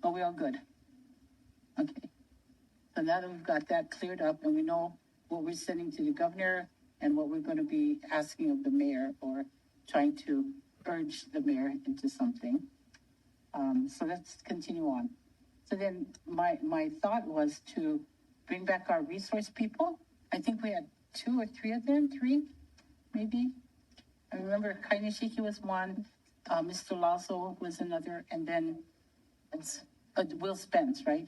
Are we all good? Okay. So now that we've got that cleared up and we know what we're sending to the governor and what we're going to be asking of the mayor or trying to urge the mayor into something. So let's continue on. So then my thought was to bring back our resource people. I think we had 2 or 3 of them, 3 maybe. I remember Kainishiki was one, Mr. Lazo was another, and then it's Will Spence, right?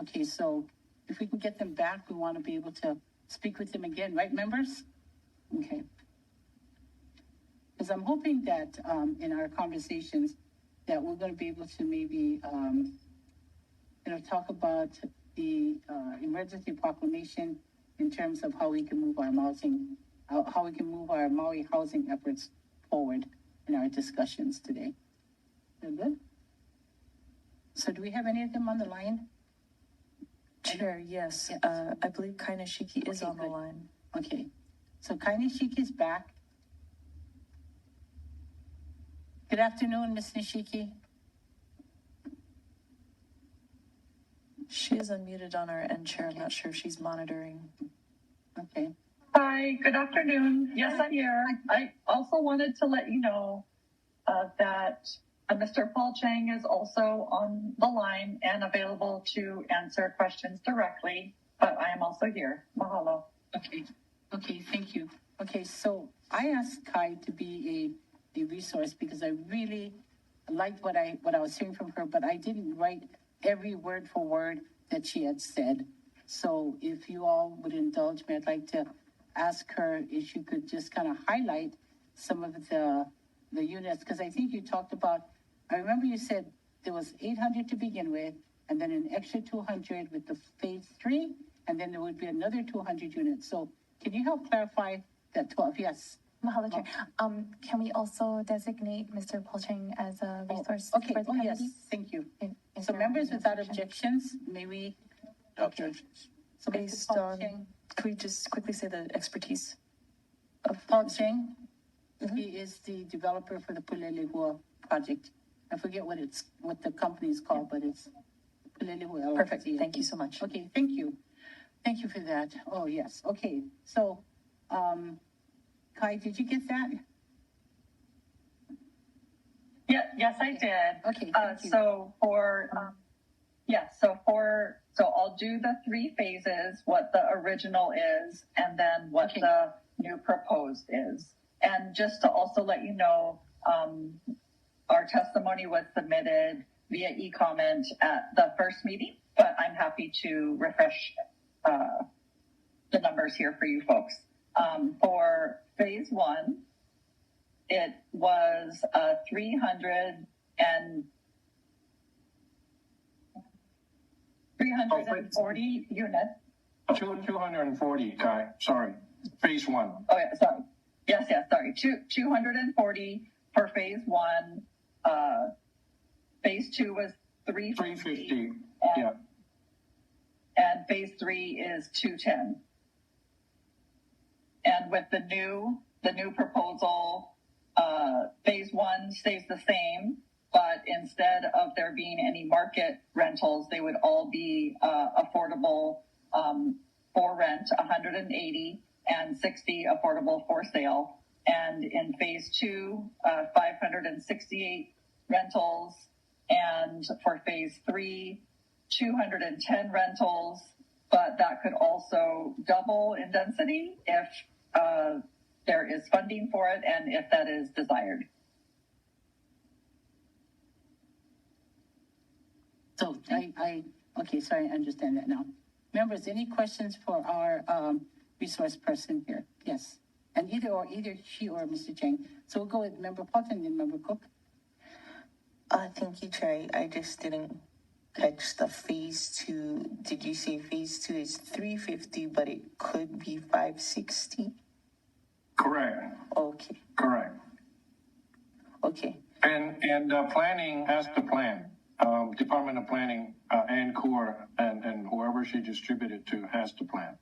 Okay, so if we can get them back, we want to be able to speak with them again, right, members? Okay. Because I'm hoping that in our conversations that we're going to be able to maybe, talk about the emergency proclamation in terms of how we can move our how we can move our Maui housing efforts forward in our discussions today. Is that good? So do we have any of them on the line? Chair, yes. I believe Kainishiki is on the line. Okay. So Kainishiki is back. Good afternoon, Ms. Nishiki. She is unmuted on our end, Chair. I'm not sure if she's monitoring. Okay. Hi, good afternoon. Yes, I'm here. I also wanted to let you know that Mr. Paul Chang is also on the line and available to answer questions directly, but I am also here. Mahalo. Okay, thank you. Okay, so I asked Kai to be a resource because I really liked what I was hearing from her, but I didn't write every word for word that she had said. So if you all would indulge me, I'd like to ask her if you could just kind of highlight some of the units, because I think you talked about, I remember you said there was 800 to begin with, and then an extra 200 with the phase 3, and then there would be another 200 units. So can you help clarify that 12? Yes. Mahalo, Chair. Can we also designate Mr. Paul Chang as a resource okay. for the committee? Yes, thank you. Is So there members any without objection? objections, may we? No objections. So Based Paul on, Chang, could we just quickly say the expertise of Paul Chang, he is the developer for the Pulelehua project. I forget what the company is called, but it's Pulelehua. Perfect. Thank you so much. Okay, thank you. Thank you for that. Oh, yes. Okay, so, Kai, did you get that? Yeah, yes, I did. Okay, thank you. So I'll do the 3 phases, what the original is, and then what Okay. the new proposed is. And just to also let you know, our testimony was submitted via e-comment at the first meeting, but I'm happy to refresh the numbers here for you folks. For phase 1, it was 340 units. 240, Kai. Sorry. Phase 1. Oh, yeah, sorry. Yes, sorry. 240 for phase 1. Phase 2 was 350. Yeah. And phase 3 is 210. And with the new proposal, phase 1 stays the same, but instead of there being any market rentals, they would all be affordable for rent, 180, and 60 affordable for sale. And in phase 2, 568 rentals, and for phase 3, 210 rentals, but that could also double in density if there is funding for it and if that is desired. So okay, sorry, I understand that now. Members, any questions for our resource person here? Yes. And either she or Mr. Chang. So we'll go with Member Potter and then Member Cook. Thank you, Chair. I just didn't catch the phase 2. Did you say phase 2 is 350, but it could be 560? Correct. Okay. Correct. Okay. And planning has to plan. Department of Planning and Corps and whoever she distributed to has to plan.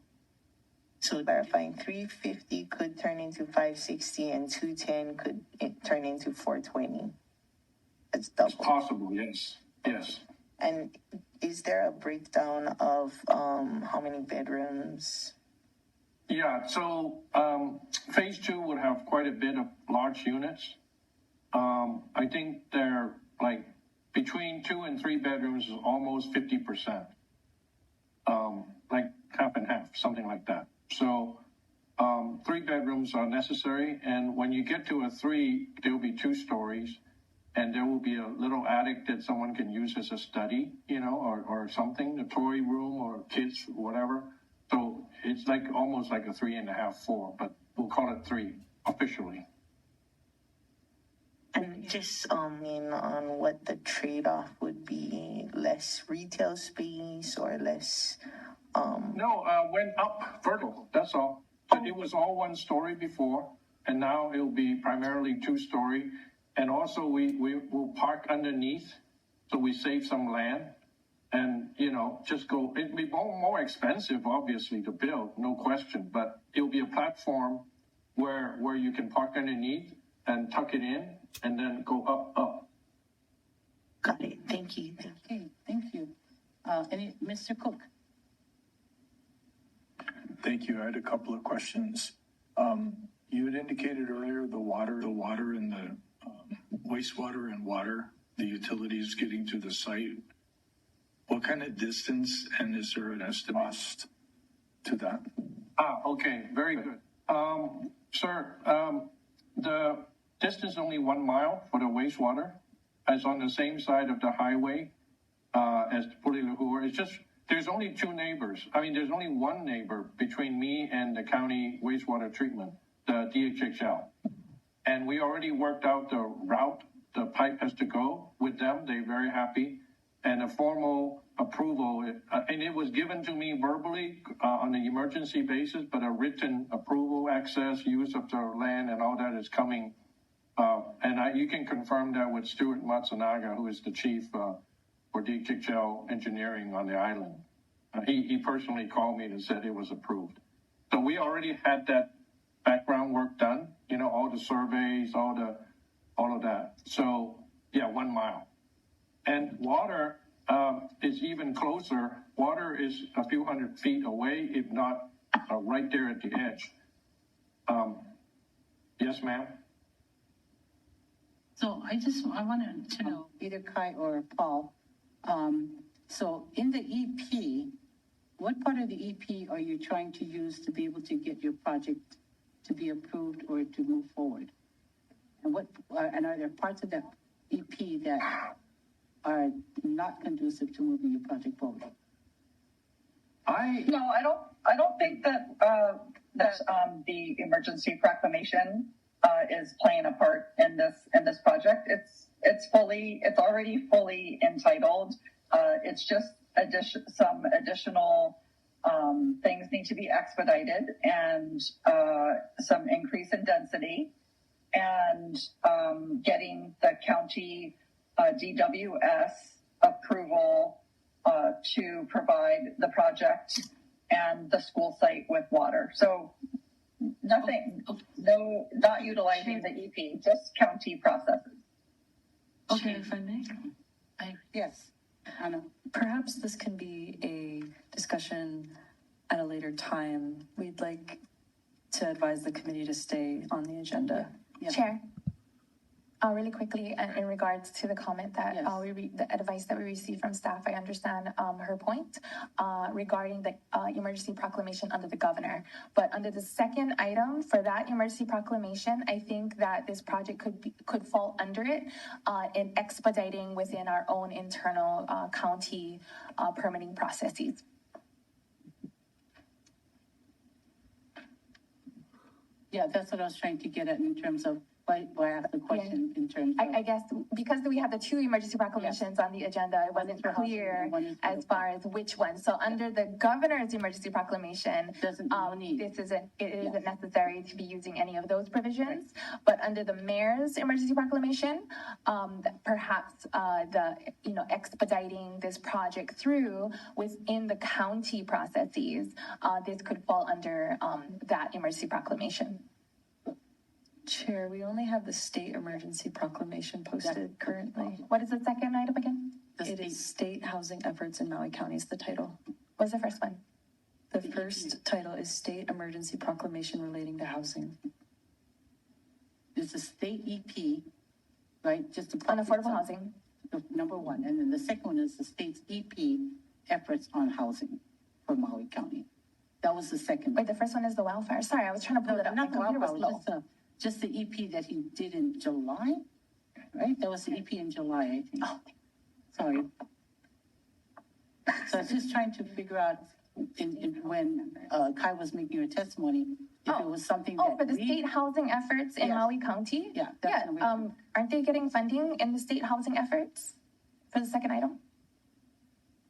So clarifying, 350 could turn into 560 and 210 could turn into 420. That's double. It's possible, yes. Yes. And is there a breakdown of how many bedrooms? Yeah, so phase two would have quite a bit of large units. I think they're like between 2 and 3 bedrooms is almost 50%. Like half and half, something like that. So 3 bedrooms are necessary, and when you get to a 3, there will be 2 stories, and there will be a little attic that someone can use as a study, or something, a toy room or kids, whatever. So it's like almost like a 3.5, 4, but we'll call it 3 officially. And just on what the trade-off would be, less retail space or less. No, went up vertical. That's all. But it was all 1 story before, and now it'll be primarily 2 story. And also we will park underneath, so we save some land. And just go. It'll be more expensive, obviously, to build, no question. But it'll be a platform where you can park underneath and tuck it in, and then go up. Got it. Thank you. Okay, thank you. Mr. Cook? Thank you. I had a couple of questions. You had indicated earlier the water and the wastewater and water, the utilities getting to the site. What kind of distance, and is there an estimate to that? Okay, very good. Sir, the distance is only 1 mile for the wastewater. It's on the same side of the highway as Pulilahua. It's just, there's only 2 neighbors. I mean, there's only 1 neighbor between me and the county wastewater treatment, the DHHL. And we already worked out the route the pipe has to go with them. They're very happy. And a formal approval, and it was given to me verbally on an emergency basis, but a written approval, access, use of the land, and all that is coming. And you can confirm that with Stuart Matsunaga, who is the chief for DHHL engineering on the island. He personally called me and said it was approved. So we already had that background work done, all the surveys, all of that. So yeah, 1 mile. And water is even closer. Water is a few hundred feet away, if not right there at the edge. Yes, ma'am? So I wanted to know, either Kai or Paul, so in the EP, what part of the EP are you trying to use to be able to get your project to be approved or to move forward? And are there parts of that EP that are not conducive to moving your project forward? No, I don't think that the emergency proclamation is playing a part in this project. It's already fully entitled. It's just some additional things need to be expedited, and some increase in density, and getting the county DWS approval to provide the project and the school site with water. So nothing, no, not utilizing the EP, just county processes. Okay, if I may. Yes, Anna. Perhaps this can be a discussion at a later time. We'd like to advise the committee to stay on the agenda. Yeah. Chair, really quickly, in regards to the comment that Yes. The advice that we received from staff, I understand her point regarding the emergency proclamation under the governor. But under the second item for that emergency proclamation, I think that this project could fall under it in expediting within our own internal county permitting processes. Yeah, that's what I was trying to get at in terms of why I asked the question in terms of. I guess because we have the 2 emergency proclamations on the agenda, it wasn't clear as far as which one. So under the governor's emergency proclamation, it isn't necessary to be using any of those provisions. But under the mayor's emergency proclamation, perhaps expediting this project through within the county processes, this could fall under that emergency proclamation. Chair, we only have the state emergency proclamation posted currently. What is the second item again? The It is State Housing Efforts in Maui County is the title. What's the first one? The first title is State Emergency Proclamation Relating to Housing. There's a state EP, right? Just to On affordable housing. Number one, and then the second one is the state's EP efforts on housing for Maui County. That was the second. Wait, the first one is the wildfire. Sorry, I was trying to pull it up. My Not the computer was wildfire, slow. just the EP that he did in July, right? That was the EP in July, I think. Oh. Sorry. So I was just trying to figure out when Kai was making her testimony, if it was something that for the state housing efforts in Yes. Maui County? Yeah, that's Yeah, the way aren't they getting funding in the state housing efforts for the second item?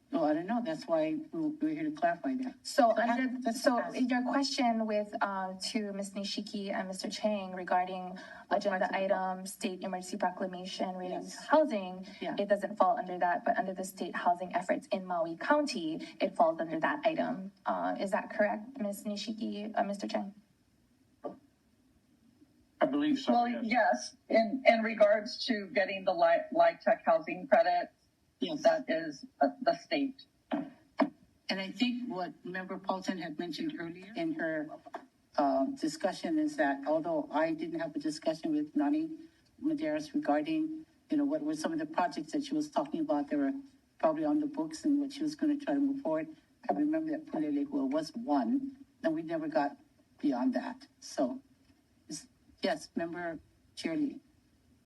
No, I don't know. That's why we're here to clarify that. So that's so ask. your question with, to Ms. Nishiki and Mr. Chang regarding agenda item, state emergency proclamation relating to Yes. housing, Yeah. it doesn't fall under that, but under the state housing efforts in Maui County, it falls under that item. Is that correct, Ms. Nishiki, Mr. Chang? I believe so, Well, yes. yes, in regards to getting the tech housing credit, Yes. that is the state. And I think what Member Paulson had mentioned earlier in her discussion is that although I didn't have a discussion with Nani Medeiros regarding, what were some of the projects that she was talking about that were probably on the books and what she was going to try to move forward, I remember that Pulelehua was one, and we never got beyond that. So, yes, Member Shirley.